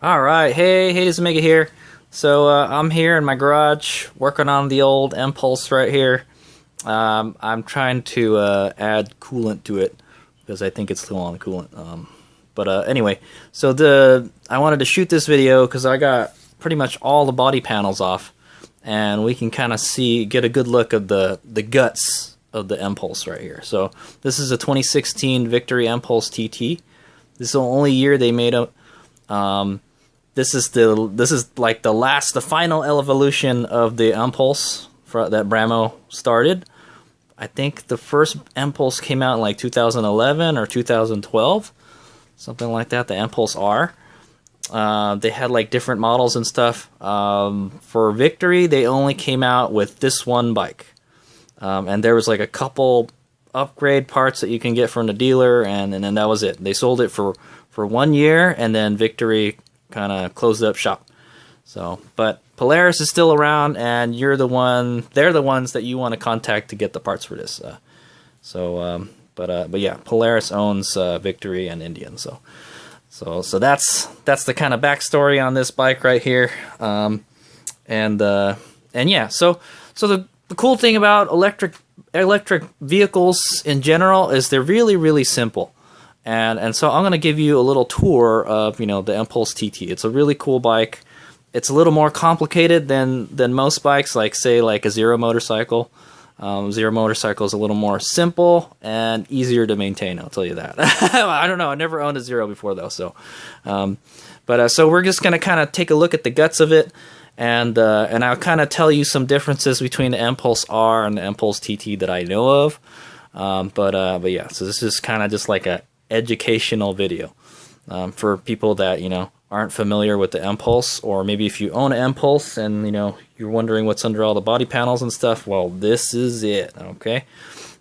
Alright, hey, this is Mega here. So, I'm here in my garage working on the old Empulse right here. I'm trying to add coolant to it because I think it's low on coolant. Anyway, so I wanted to shoot this video because I got pretty much all the body panels off, and we can kind of get a good look of the guts of the Empulse right here. So this is a 2016 Victory Empulse TT. This is the only year they made a. This is like the final evolution of the Empulse that Bramo started. I think the first Empulse came out in like 2011 or 2012, something like that. The Empulse R. They had like different models and stuff. For Victory, they only came out with this one bike, and there was like a couple upgrade parts that you can get from the dealer, and then that was it. They sold it for 1 year, and then Victory kind of closed up shop. So, but Polaris is still around, and they're the ones that you want to contact to get the parts for this. But yeah, Polaris owns Victory and Indian. So that's the kind of backstory on this bike right here. And yeah, so the cool thing about electric vehicles in general is they're really simple. And so I'm going to give you a little tour of, the Empulse TT. It's a really cool bike. It's a little more complicated than most bikes, like say like a Zero motorcycle. Zero motorcycle is a little more simple and easier to maintain, I'll tell you that. I don't know, I never owned a Zero before though, so so we're just going to kind of take a look at the guts of it, and I'll kind of tell you some differences between the Empulse R and the Empulse TT that I know of. But yeah, so this is kind of just like a educational video for people that aren't familiar with the Empulse, or maybe if you own an Empulse and you're wondering what's under all the body panels and stuff. Well, this is it. Okay,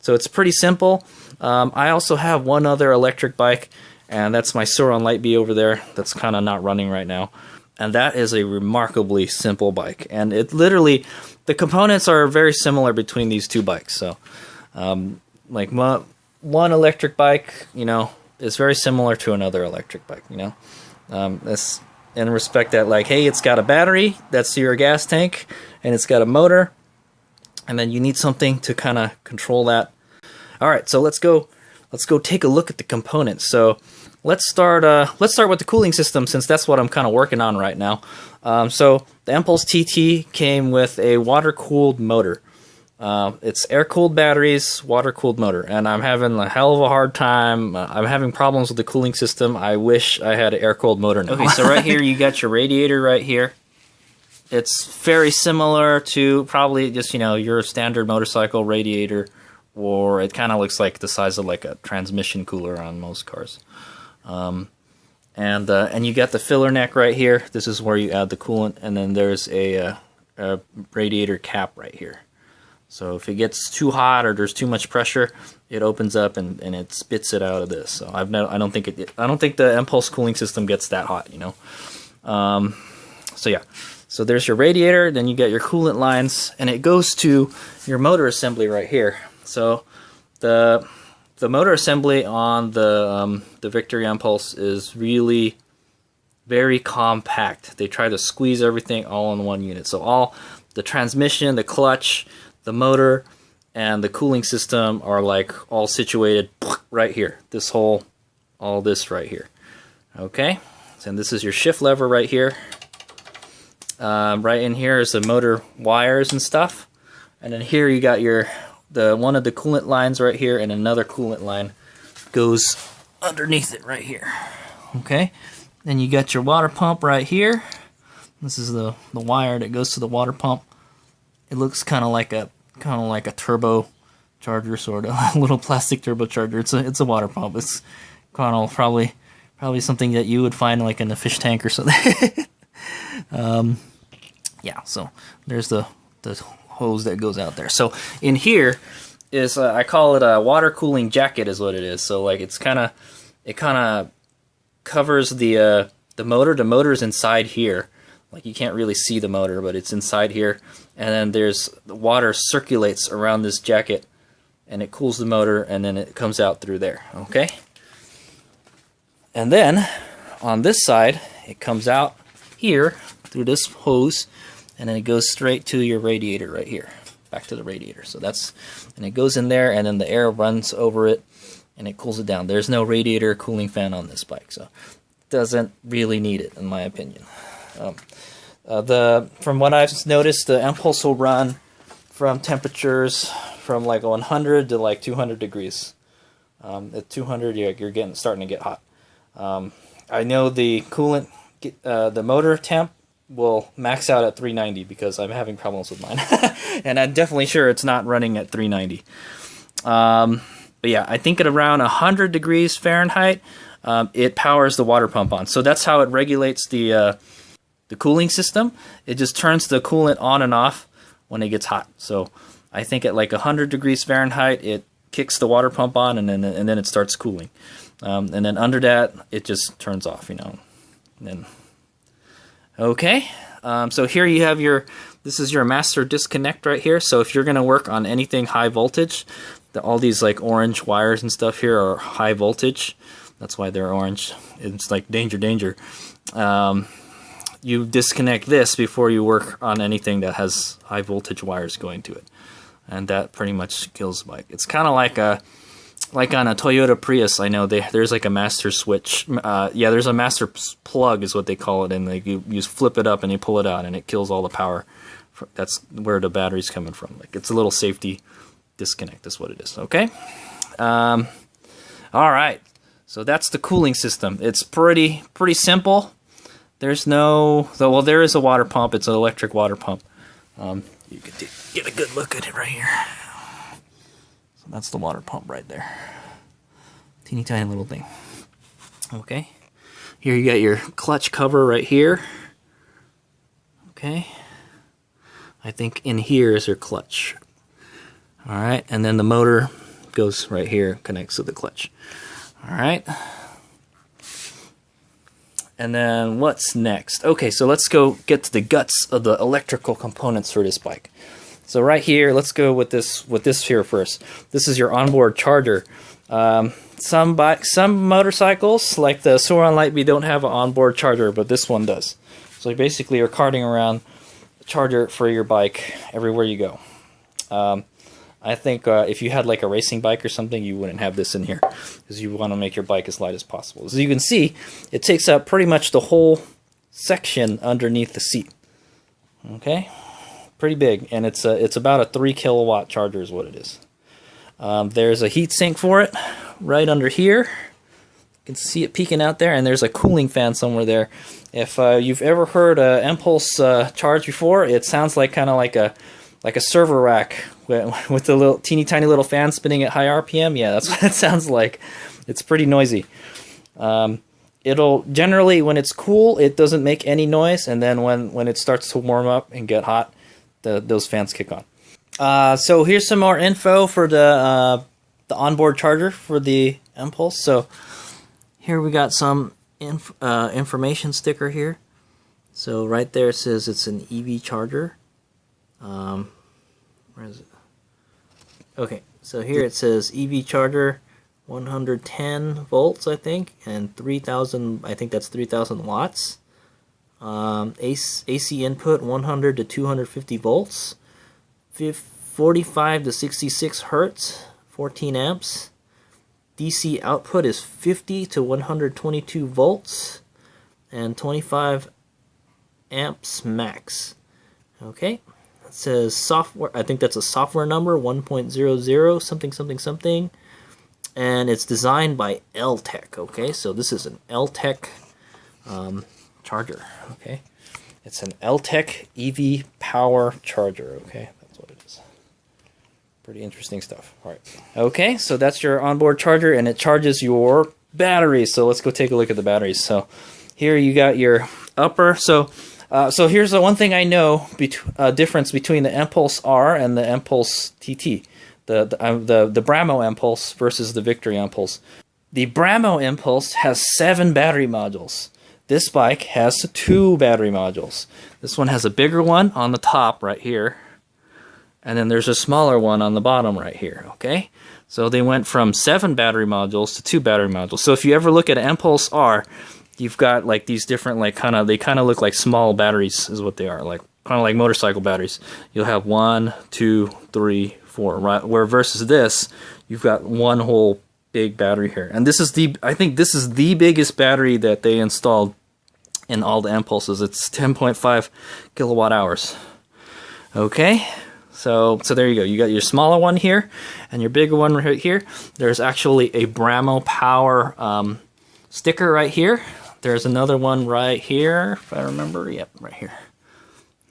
so it's pretty simple. I also have one other electric bike, and that's my Sauron Lightbee over there. That's kind of not running right now, and that is a remarkably simple bike. And it literally, the components are very similar between these two bikes. So like one electric bike, is very similar to another electric bike, This in respect that, like, hey, it's got a battery, that's your gas tank, and it's got a motor, and then you need something to kind of control that. All right, so let's go take a look at the components. So let's start with the cooling system, since that's what I'm kind of working on right now. So the Empulse TT came with a water-cooled motor. It's air-cooled batteries, water-cooled motor, and I'm having a hell of a hard time. I'm having problems with the cooling system. I wish I had an air-cooled motor now. Okay, so right here you got your radiator right here. It's very similar to probably just, your standard motorcycle radiator, or it kind of looks like the size of like a transmission cooler on most cars. And you got the filler neck right here. This is where you add the coolant, and then there's a radiator cap right here. So if it gets too hot or there's too much pressure, it opens up and it spits it out of this. So I don't think the Empulse cooling system gets that hot, So yeah, so there's your radiator, then you get your coolant lines, and it goes to your motor assembly right here. So the motor assembly on the Victory Empulse is really very compact. They try to squeeze everything all in one unit. So all the transmission, the clutch, the motor, and the cooling system are like all situated right here. All this right here. Okay, and this is your shift lever right here. Right in here is the motor wires and stuff, and then here you got one of the coolant lines right here, and another coolant line goes underneath it right here. Okay, then you got your water pump right here. This is the wire that goes to the water pump. It looks kind of like a turbo charger, sort of a little plastic turbocharger. It's a water pump. It's kind of probably something that you would find like in a fish tank or something. Yeah. So there's the hose that goes out there. So in here is I call it a water cooling jacket, is what it is. So like it kind of covers the motor. The motor is inside here. Like you can't really see the motor, but it's inside here. And then the water circulates around this jacket, and it cools the motor, and then it comes out through there. Okay. And then on this side it comes out here through this hose, and then it goes straight to your radiator right here, back to the radiator. So and it goes in there, and then the air runs over it, and it cools it down. There's no radiator cooling fan on this bike, so it doesn't really need it, in my opinion. From what I've noticed, the Empulse will run from temperatures from like 100 to like 200 degrees. At 200, you're starting to get hot. I know the coolant, the motor temp will max out at 390 because I'm having problems with mine, and I'm definitely sure it's not running at 390. But yeah, I think at around 100 degrees Fahrenheit, it powers the water pump on. So that's how it regulates the cooling system. It just turns the coolant on and off when it gets hot. So I think at like 100 degrees Fahrenheit, it kicks the water pump on, and then it starts cooling. And then under that, it just turns off, you know. And then, okay. So here you have this is your master disconnect right here. So if you're going to work on anything high voltage, all these like orange wires and stuff here are high voltage. That's why they're orange. It's like danger, danger. You disconnect this before you work on anything that has high voltage wires going to it, and that pretty much kills the bike. It's kind of like on a Toyota Prius. I know there's like a master switch. Yeah, there's a master plug is what they call it, and like you flip it up and you pull it out, and it kills all the power. That's where the battery's coming from. Like it's a little safety disconnect. That's what it is. Okay. All right. So that's the cooling system. It's pretty simple. There's well, there is a water pump. It's an electric water pump. You can get a good look at it right here. So that's the water pump right there. Teeny tiny little thing. Okay. Here you got your clutch cover right here. Okay. I think in here is your clutch. All right. And then the motor goes right here, connects to the clutch. All right. And then what's next? Okay, so let's go get to the guts of the electrical components for this bike. So right here, let's go with this here first. This is your onboard charger. Some motorcycles, like the Soaron Lightbee, don't have an onboard charger, but this one does. So basically, you're carting around a charger for your bike everywhere you go. I think if you had like a racing bike or something, you wouldn't have this in here because you want to make your bike as light as possible. As you can see, it takes up pretty much the whole section underneath the seat. Okay, pretty big, and it's about a 3 kilowatt charger is what it is. There's a heat sink for it right under here. You can see it peeking out there, and there's a cooling fan somewhere there. If you've ever heard an Empulse charge before, it sounds like kind of like a server rack with the little teeny tiny little fan spinning at high RPM. Yeah, that's what it sounds like. It's pretty noisy. It'll generally, when it's cool, it doesn't make any noise, and then when it starts to warm up and get hot, those fans kick on. So here's some more info for the onboard charger for the Empulse. So here we got some information sticker here. So right there it says it's an EV charger. Where is it? Okay, so here it says EV charger, 110 volts, I think, and 3,000. I think that's 3,000 watts. AC input 100 to 250 volts, 45 to 66 hertz, 14 amps. DC output is 50 to 122 volts, and 25 amps max. Okay. It says software, I think that's a software number, 1.00 something something something, and it's designed by L-Tech. Okay, so this is an L-Tech charger. Okay, it's an L-Tech EV power charger. Okay, that's what it is. Pretty interesting stuff. All right. Okay, so that's your onboard charger, and it charges your batteries. So let's go take a look at the batteries. So here you got your upper. So here's the one thing I know difference between the Empulse R and the Empulse TT, the Bramo Empulse versus the Victory Empulse. The Bramo Empulse has 7 battery modules. This bike has 2 battery modules. This one has a bigger one on the top right here, and then there's a smaller one on the bottom right here. Okay, so they went from 7 battery modules to 2 battery modules. So if you ever look at an Empulse R, you've got like these different like they kind of look like small batteries is what they are, like kind of like motorcycle batteries. You'll have 1, 2, 3, 4, right? Where versus this, you've got one whole big battery here, and this is I think this is the biggest battery that they installed in all the Empulses. It's 10.5 kilowatt hours. Okay, so there you go. You got your smaller one here, and your bigger one right here. There's actually a Bramo Power sticker right here. There's another one right here, if I remember. Yep, right here.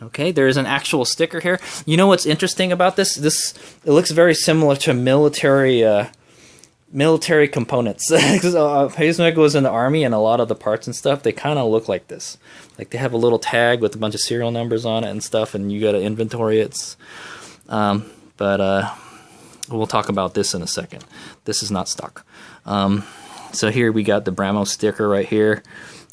Okay, there's an actual sticker here. You know what's interesting about this? It looks very similar to military components. Pacemaker was in the Army, and a lot of the parts and stuff, they kind of look like this. Like they have a little tag with a bunch of serial numbers on it and stuff, and you got to inventory it. But we'll talk about this in a second. This is not stock. So here we got the Bramo sticker right here.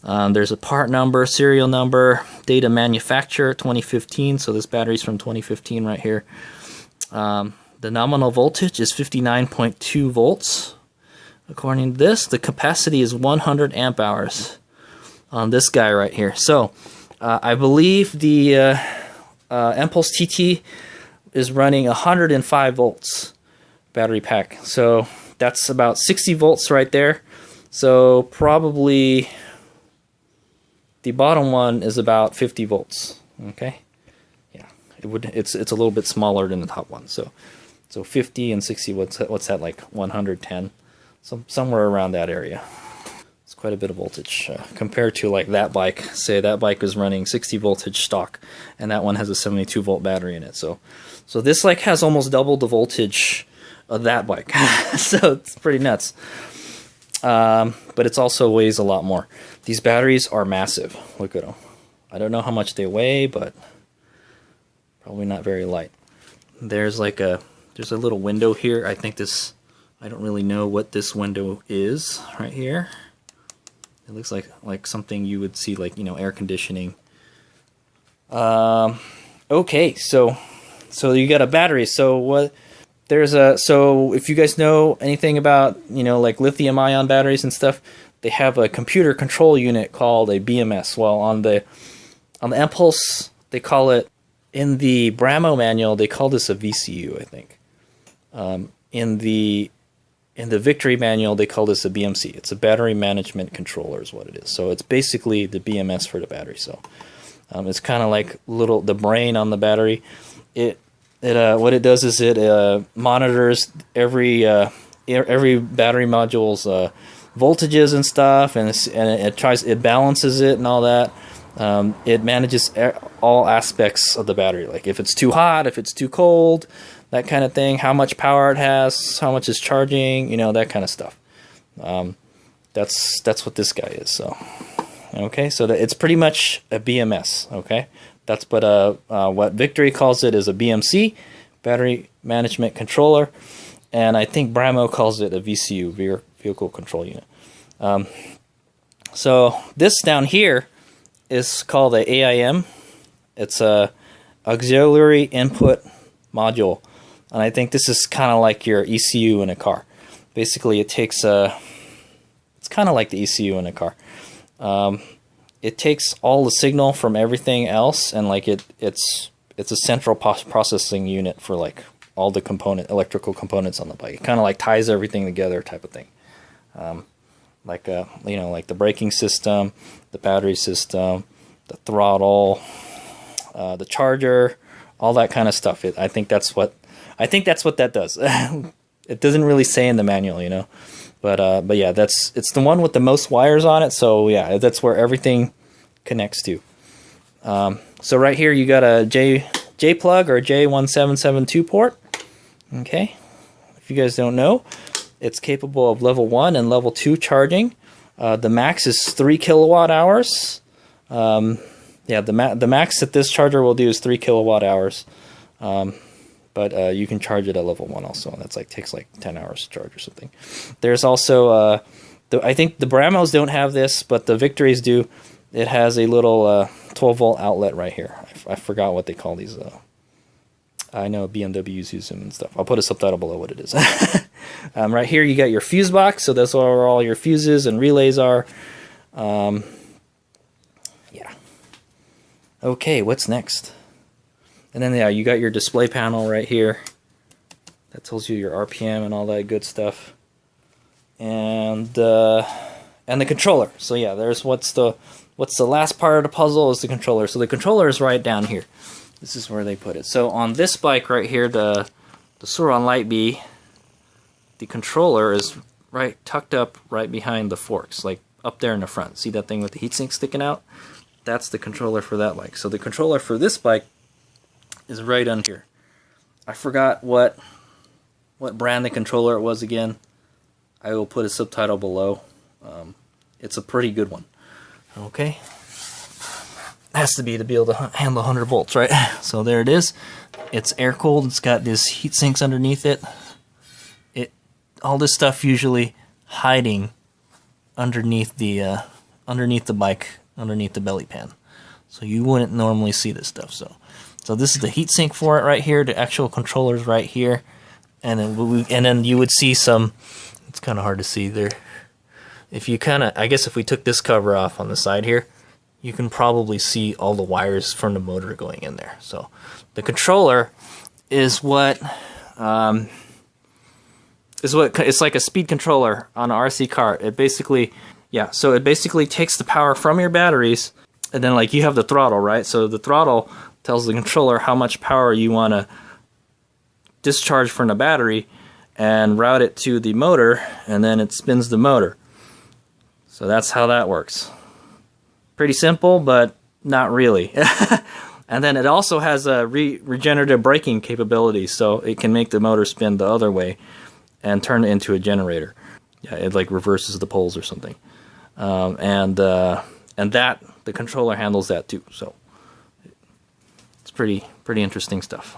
There's a part number, serial number, date of manufacture, 2015. So this battery's from 2015 right here. The nominal voltage is 59.2 volts. According to this, the capacity is 100 amp hours on this guy right here. So I believe the Empulse TT is running 105 volts battery pack. So that's about 60 volts right there. So probably the bottom one is about 50 volts. Okay, yeah, it's a little bit smaller than the top one. So 50 and 60. What's that, like 110? Somewhere around that area. It's quite a bit of voltage compared to like that bike. Say that bike is running 60 voltage stock, and that one has a 72 volt battery in it. So this like has almost double the voltage of that bike. So it's pretty nuts. But it's also weighs a lot more. These batteries are massive. Look at them. I don't know how much they weigh, but probably not very light. There's a little window here. I don't really know what this window is right here. It looks like something you would see, like, air conditioning. Okay, so you got a battery. So if you guys know anything about, like lithium ion batteries and stuff, they have a computer control unit called a BMS. Well, on the Empulse, they call it, in the Bramo manual, they call this a VCU, I think. In the Victory manual, they call this a BMC. It's a battery management controller is what it is. So it's basically the BMS for the battery. So it's kind of like the brain on the battery. What it does is it monitors every battery module's voltages and stuff, and it balances it and all that. It manages all aspects of the battery, like if it's too hot, if it's too cold, that kind of thing, how much power it has, how much is charging, that kind of stuff. That's what this guy is. So okay, so it's pretty much a BMS. Okay, that's what Victory calls it is a BMC, battery management controller, and I think Bramo calls it a VCU, vehicle control unit. So this down here is called a AIM. It's a auxiliary input module, and I think this is kind of like your ECU in a car. Basically, it's kind of like the ECU in a car. It takes all the signal from everything else, and like it's a central processing unit for like all the electrical components on the bike. It kind of like ties everything together, type of thing. Like the braking system, the battery system, the throttle, the charger, all that kind of stuff. I think that's what that does. It doesn't really say in the manual, but yeah, it's the one with the most wires on it. So yeah, that's where everything connects to. So right here you got a J plug or J1772 port. Okay, if you guys don't know, it's capable of level 1 and level 2 charging. The max is 3 kilowatt hours. Yeah, the max that this charger will do is 3 kilowatt hours. But you can charge it at level 1 also, and that's takes 10 hours to charge or something. There's also I think the Bramos don't have this, but the Victories do. It has a little 12 volt outlet right here. I forgot what they call these. I know BMWs use them and stuff. I'll put a subtitle below what it is. Right here you got your fuse box, so that's where all your fuses and relays are. Yeah. Okay, what's next? And then yeah, you got your display panel right here. That tells you your RPM and all that good stuff. And the controller. So yeah, there's what's the last part of the puzzle is the controller. So the controller is right down here. This is where they put it. So on this bike right here, the Suron Light B, the controller is right tucked up right behind the forks, like up there in the front. See that thing with the heatsink sticking out? That's the controller for that bike. So the controller for this bike is right under here. I forgot what brand the controller it was again. I will put a subtitle below. It's a pretty good one. Okay. Has to be able to handle 100 volts, right? So there it is. It's air cooled. It's got these heat sinks underneath it. All this stuff usually hiding underneath the bike, underneath the belly pan. So you wouldn't normally see this stuff. So this is the heat sink for it right here. The actual controller's right here, and then you would see some. It's kind of hard to see there. If you I guess if we took this cover off on the side here, you can probably see all the wires from the motor going in there. So the controller is what it's like a speed controller on an RC car. It basically takes the power from your batteries, and then like you have the throttle, right? So the throttle tells the controller how much power you want to discharge from the battery and route it to the motor, and then it spins the motor. So that's how that works. Pretty simple, but not really. And then it also has a regenerative braking capability, so it can make the motor spin the other way and turn it into a generator. Yeah, it like reverses the poles or something. And that the controller handles that too. So it's pretty interesting stuff.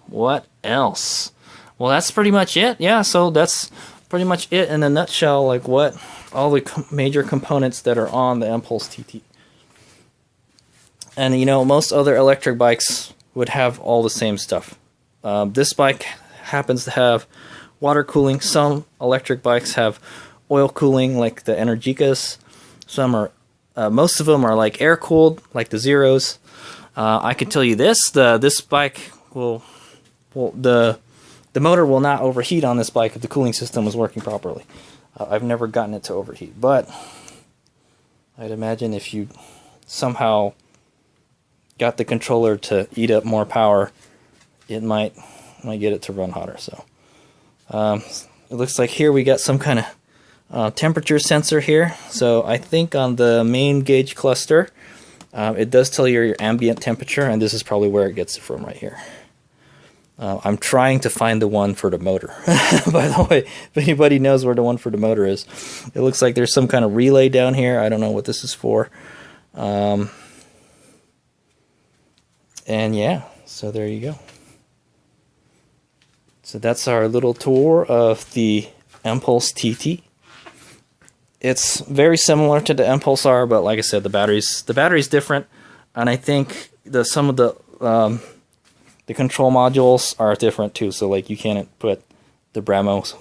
What else? Well, that's pretty much it. Yeah, so that's pretty much it in a nutshell. Like what all the major components that are on the Empulse TT. And you know, most other electric bikes would have all the same stuff. This bike happens to have water cooling. Some electric bikes have oil cooling, like the Energicas. Some are, most of them are like air cooled, like the Zeros. I can tell you this: this bike the motor will not overheat on this bike if the cooling system is working properly. I've never gotten it to overheat, but I'd imagine if you somehow got the controller to eat up more power, it might get it to run hotter. So it looks like here we got some kind of temperature sensor here. So I think on the main gauge cluster, it does tell you your ambient temperature, and this is probably where it gets it from right here. I'm trying to find the one for the motor. By the way, if anybody knows where the one for the motor is, it looks like there's some kind of relay down here. I don't know what this is for. And yeah, so there you go. So that's our little tour of the Empulse TT. It's very similar to the Impulse R, but like I said, the battery's different, and I think some of the control modules are different too. So like you can't put the Bramos,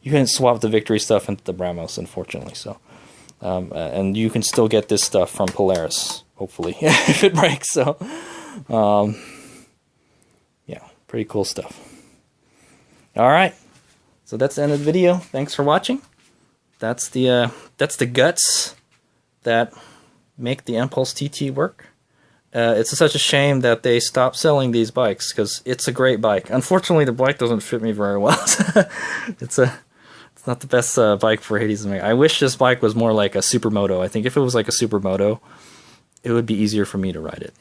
you can't swap the Victory stuff into the Bramos, unfortunately. So and you can still get this stuff from Polaris, hopefully, if it breaks. So yeah, pretty cool stuff. All right, so that's the end of the video. Thanks for watching. That's the guts that make the Empulse TT work. It's such a shame that they stopped selling these bikes, because it's a great bike. Unfortunately, the bike doesn't fit me very well. It's not the best bike for Hades to make. I wish this bike was more like a supermoto. I think if it was like a supermoto, it would be easier for me to ride it.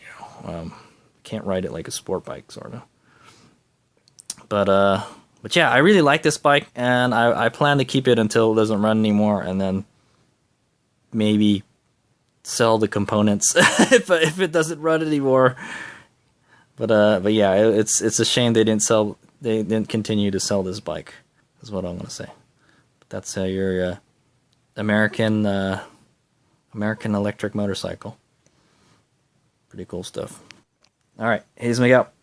Can't ride it like a sport bike, sort of. But yeah, I really like this bike, and I plan to keep it until it doesn't run anymore, and then maybe sell the components if it doesn't run anymore. But yeah, it's a shame they didn't continue to sell this bike, is what I'm gonna say. But that's your American electric motorcycle. Pretty cool stuff. All right, Hayes Meg out.